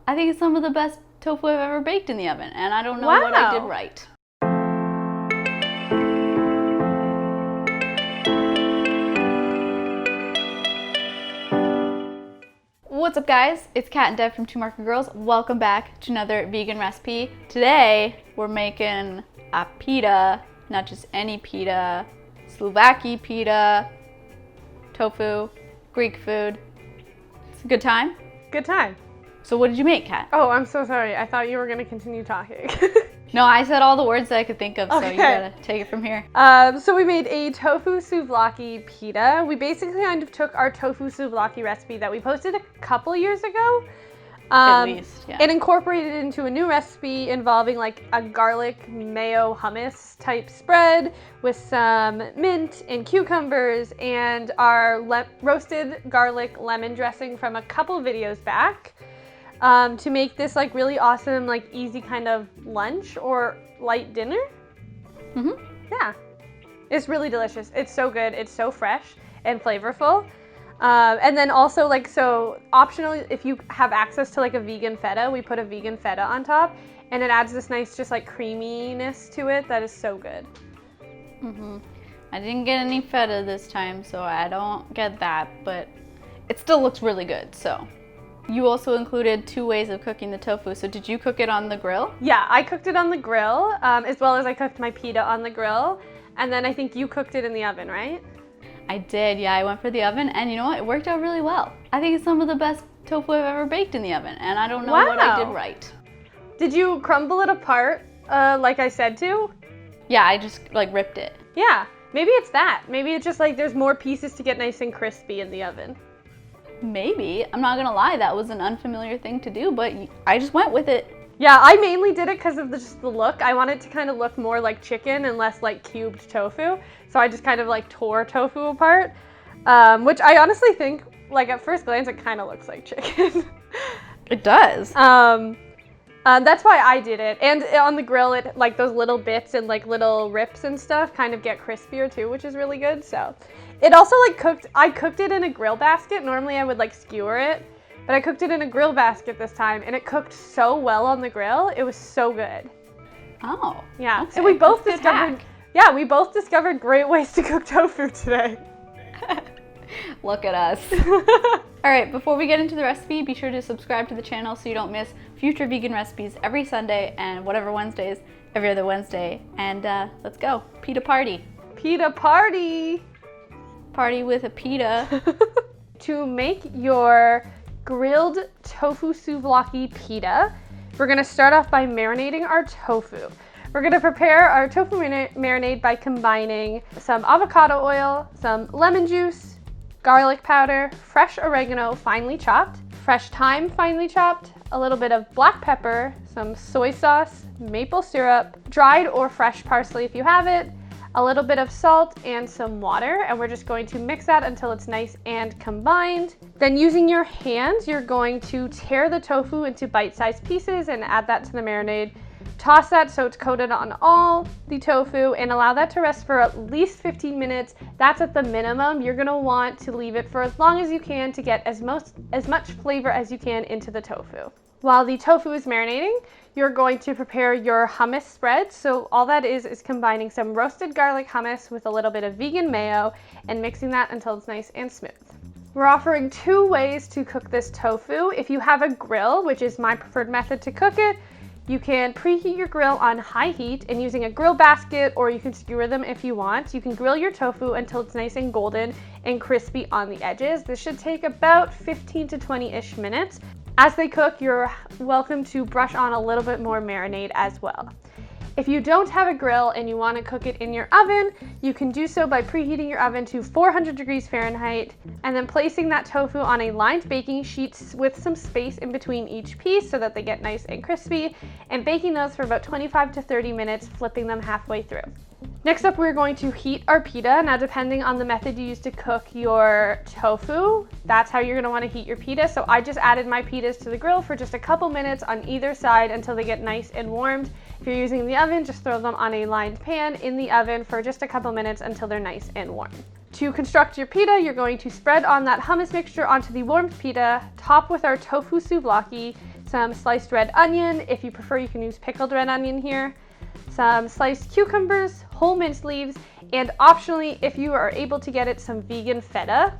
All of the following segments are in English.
I think it's some of the best tofu I've ever baked in the oven, and I don't know what I did right. What's up, guys? It's Kat and Deb from Two Market Girls. Welcome back to another vegan recipe. Today we're making a pita, not just any pita, Slovakia pita, tofu, Greek food. It's a good time? Good time. So what did you make, Kat? Oh, I'm so sorry. I thought you were going to continue talking. No, I said all the words that I could think of, so okay. you gotta take it from here. So we made a tofu souvlaki pita. We basically kind of took our tofu souvlaki recipe that we posted a couple years ago. At least, yeah. And incorporated it into a new recipe involving like a garlic mayo hummus type spread with some mint and cucumbers and our roasted garlic lemon dressing from a couple videos back. To make this like really awesome, like easy kind of lunch or light dinner. Yeah, it's really delicious. It's so good. It's so fresh and flavorful. And then also like, so optional, if you have access to like a vegan feta, we put a vegan feta on top and it adds this nice just like creaminess to it that is so good. I didn't get any feta this time, so I don't get that, but it still looks really good, so. You also included 2 ways of cooking the tofu. So did you cook it on the grill? Yeah, I cooked it on the grill, as well as I cooked my pita on the grill. And then I think you cooked it in the oven, right? I did, yeah. I went for the oven, and you know what? It worked out really well. I think it's some of the best tofu I've ever baked in the oven, and I don't know what I did right. Did you crumble it apart, like I said to? Yeah, I just like ripped it. Yeah, maybe it's that. Maybe it's just like there's more pieces to get nice and crispy in the oven. Maybe. I'm not gonna lie, that was an unfamiliar thing to do, but I just went with it. Yeah, I mainly did it because of just the look. I wanted to kind of look more like chicken and less like cubed tofu. So I just kind of like tore tofu apart, which I honestly think, like at first glance, it kind of looks like chicken. It does. That's why I did it. And on the grill, it like those little bits and like little rips and stuff kind of get crispier too, which is really good. So it also like I cooked it in a grill basket. Normally I would like skewer it, but I cooked it in a grill basket this time and it cooked so well on the grill. It was so good. Oh. Yeah. Okay. So we both That's a good discovered, hack. yeah, we both discovered great ways to cook tofu today. Look at us. All right, before we get into the recipe, be sure to subscribe to the channel so you don't miss future vegan recipes every Sunday and whatever Wednesdays, every other Wednesday. And let's go. Pita party. Pita party. Party with a pita. To make your grilled tofu souvlaki pita, we're gonna start off by marinating our tofu. We're gonna prepare our tofu marinade by combining some avocado oil, some lemon juice, garlic powder, fresh oregano finely chopped, fresh thyme finely chopped, a little bit of black pepper, some soy sauce, maple syrup, dried or fresh parsley if you have it, a little bit of salt and some water, and we're just going to mix that until it's nice and combined. Then using your hands, you're going to tear the tofu into bite-sized pieces and add that to the marinade. Toss that so it's coated on all the tofu and allow that to rest for at least 15 minutes. That's at the minimum. You're gonna want to leave it for as long as you can to get as much flavor as you can into the tofu. While the tofu is marinating, you're going to prepare your hummus spread. So all that is combining some roasted garlic hummus with a little bit of vegan mayo and mixing that until it's nice and smooth. We're offering 2 ways to cook this tofu. If you have a grill, which is my preferred method to cook it, you can preheat your grill on high heat and using a grill basket, or you can skewer them if you want. You can grill your tofu until it's nice and golden and crispy on the edges. This should take about 15 to 20-ish minutes. As they cook, you're welcome to brush on a little bit more marinade as well. If you don't have a grill and you want to cook it in your oven, you can do so by preheating your oven to 400 degrees Fahrenheit and then placing that tofu on a lined baking sheet with some space in between each piece so that they get nice and crispy, and baking those for about 25 to 30 minutes, flipping them halfway through. Next up, we're going to heat our pita. Now, depending on the method you use to cook your tofu, that's how you're gonna wanna heat your pita. So I just added my pitas to the grill for just a couple minutes on either side until they get nice and warmed. If you're using the oven, just throw them on a lined pan in the oven for just a couple minutes until they're nice and warm. To construct your pita, you're going to spread on that hummus mixture onto the warmed pita, top with our tofu souvlaki, some sliced red onion. If you prefer, you can use pickled red onion here. Some sliced cucumbers, whole minced leaves, and optionally, if you are able to get it, some vegan feta.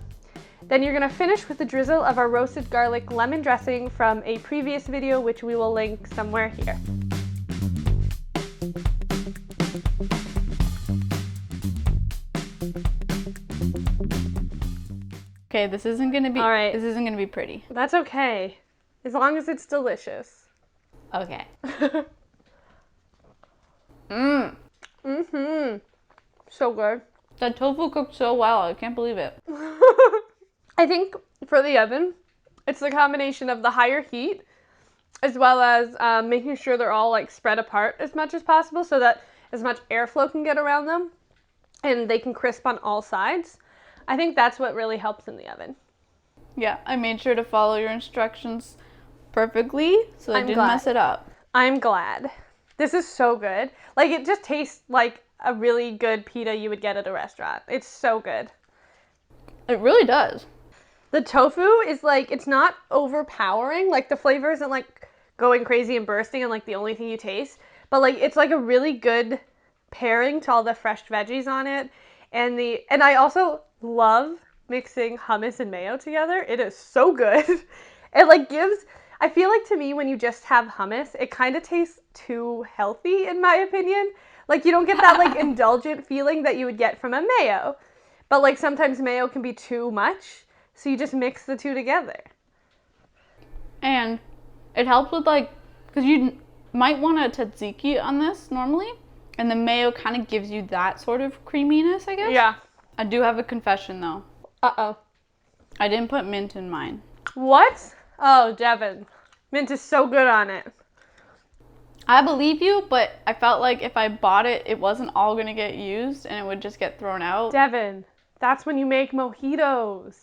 Then you're gonna finish with a drizzle of our roasted garlic lemon dressing from a previous video, which we will link somewhere here. Okay, this isn't gonna be. All right. This isn't gonna be pretty. That's okay, as long as it's delicious. Okay. So good. The tofu cooked so well. I can't believe it. I think for the oven, it's the combination of the higher heat as well as making sure they're all like spread apart as much as possible so that as much airflow can get around them and they can crisp on all sides. I think that's what really helps in the oven. Yeah, I made sure to follow your instructions perfectly so I didn't mess it up. I'm glad. This is so good. Like, it just tastes like a really good pita you would get at a restaurant. It's so good. It really does. The tofu is like, it's not overpowering. Like, the flavor isn't like going crazy and bursting and like the only thing you taste. But like, it's like a really good pairing to all the fresh veggies on it. And I also love mixing hummus and mayo together. It is so good. It like I feel like to me when you just have hummus, it kind of tastes too healthy in my opinion. Like you don't get that like indulgent feeling that you would get from a mayo. But like sometimes mayo can be too much, so you just mix the two together. And it helps with like, because you might want a tzatziki on this normally, and the mayo kind of gives you that sort of creaminess, I guess. Yeah. I do have a confession though. Uh-oh. I didn't put mint in mine. What? Oh, Devin. Mint is so good on it. I believe you, but I felt like if I bought it, it wasn't all going to get used and it would just get thrown out. Devin, that's when you make mojitos.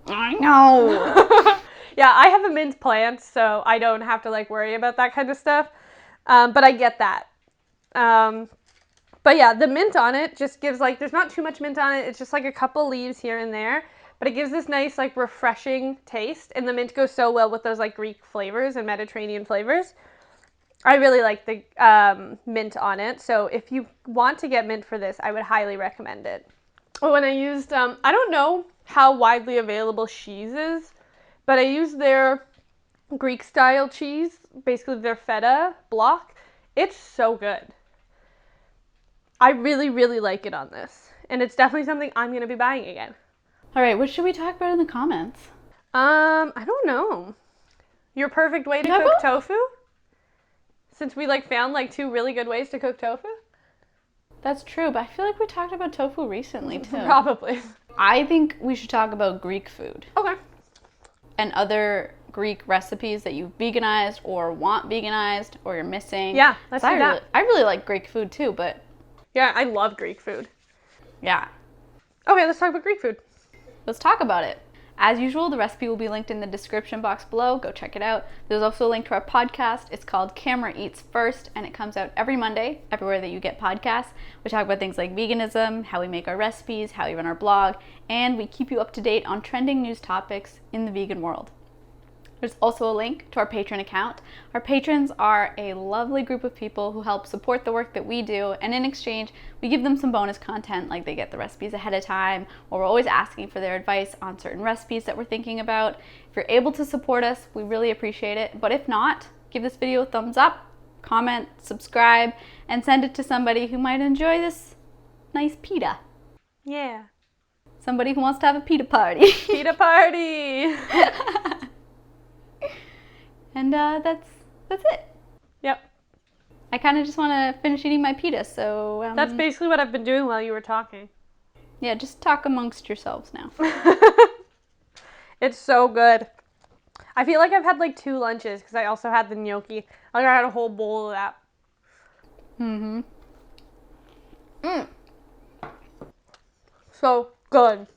I know. Yeah, I have a mint plant, so I don't have to like worry about that kind of stuff. But I get that. But yeah, the mint on it just gives like, there's not too much mint on it. It's just like a couple leaves here and there. But it gives this nice like refreshing taste. And the mint goes so well with those like Greek flavors and Mediterranean flavors. I really like the mint on it. So if you want to get mint for this, I would highly recommend it. Oh, and I used, I don't know how widely available cheese is, but I used their Greek style cheese, basically their feta block. It's so good. I really, really like it on this. And it's definitely something I'm going to be buying again. All right, what should we talk about in the comments? I don't know. Your perfect way to cook tofu? Since we like found like 2 really good ways to cook tofu? That's true, but I feel like we talked about tofu recently too. Probably. I think we should talk about Greek food. Okay. And other Greek recipes that you've veganized or want veganized or you're missing. Yeah, let's do that. I really like Greek food too, but... Yeah, I love Greek food. Yeah. Okay, let's talk about Greek food. Let's talk about it. As usual, the recipe will be linked in the description box below. Go check it out. There's also a link to our podcast. It's called Camera Eats First, and it comes out every Monday, everywhere that you get podcasts. We talk about things like veganism, how we make our recipes, how we run our blog, and we keep you up to date on trending news topics in the vegan world. There's also a link to our Patreon account. Our patrons are a lovely group of people who help support the work that we do, and in exchange, we give them some bonus content, like they get the recipes ahead of time, or we're always asking for their advice on certain recipes that we're thinking about. If you're able to support us, we really appreciate it, but if not, give this video a thumbs up, comment, subscribe, and send it to somebody who might enjoy this nice pita. Yeah. Somebody who wants to have a pita party. Pita party! And that's it. Yep. I kind of just want to finish eating my pita, so... That's basically what I've been doing while you were talking. Yeah, just talk amongst yourselves now. It's so good. I feel like I've had like 2 lunches because I also had the gnocchi. Like I had a whole bowl of that. Mm-hmm. So good.